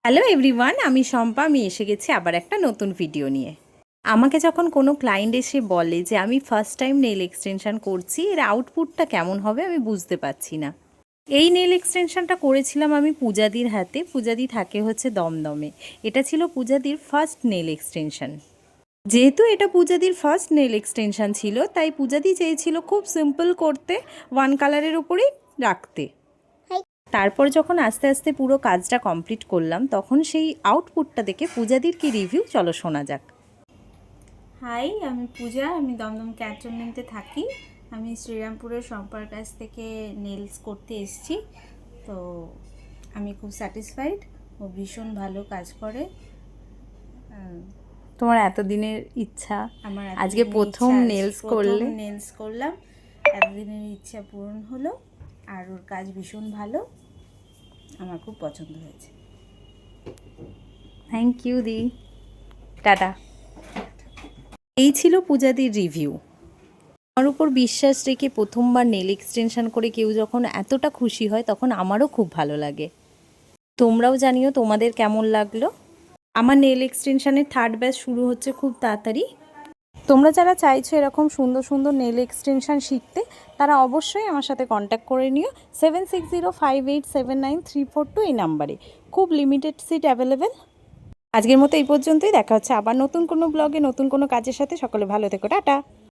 Hello everyone, আমি শম্পা। আমি এসে গেছি আবার একটা নতুন ভিডিও নিয়ে। আমাকে যখন কোনো ক্লায়েন্ট এসে বলে যে আমি ফার্স্ট টাইম নেল এক্সটেনশান করছি, এর আউটপুটটা কেমন হবে আমি বুঝতে পারছি না। এই নেল এক্সটেনশানটা করেছিলাম আমি পূজাদির হাতে। পূজাদি থাকে হচ্ছে দমদমে। এটা ছিল পূজাদির ফার্স্ট নেল এক্সটেনশান। যেহেতু এটা পূজাদির ফার্স্ট নেল এক্সটেনশান ছিল, তাই পূজাদি চেয়েছিল খুব সিম্পল করতে, ওয়ান কালারের ওপরেই রাখতে। তারপর যখন আস্তে আস্তে পুরো কাজটা কমপ্লিট করলাম, তখন সেই আউটপুটটা দেখে পূজাদির কি রিভিউ চলো শোনা যাক। হাই, আমি পূজা। আমি দমদম ক্যান্টনমেন্টে থাকি। আমি শ্রীরামপুরের শম্পার কাছ থেকে নেলস করতে এসেছি। তো আমি খুব স্যাটিসফাইড। ও ভীষণ ভালো কাজ করে। তোমার এতদিনের ইচ্ছা, আমার আজকে প্রথম নেলস করলে। নেলস করলাম, এতদিনের ইচ্ছা পূরণ হলো। আর ওর কাজ ভীষণ ভালো, আমার খুব পছন্দ হয়েছে। থ্যাংক ইউ দি, টাটা। এই ছিল পূজাদির রিভিউ। আমার উপর বিশ্বাস রেখে প্রথমবার নেল এক্সটেনশন করে কেউ যখন এতটা খুশি হয়, তখন আমারও খুব ভালো লাগে। তোমরাও জানিও তোমাদের কেমন লাগলো। আমার নেল এক্সটেনশানের থার্ড ব্যাচ শুরু হচ্ছে খুব তাড়াতাড়ি। তোমরা যারা চাইছো এরকম সুন্দর সুন্দর নেল এক্সটেনশান শিখতে, তারা অবশ্যই আমার সাথে কন্ট্যাক্ট করে নিও 7605879342 এই নাম্বারে। খুব লিমিটেড সিট অ্যাভেলেবেল। আজকের মতো এই পর্যন্তই। দেখা হচ্ছে আবার নতুন কোনো ব্লগে নতুন কোনো কাজের সাথে। সকলে ভালো থেকো, টাটা।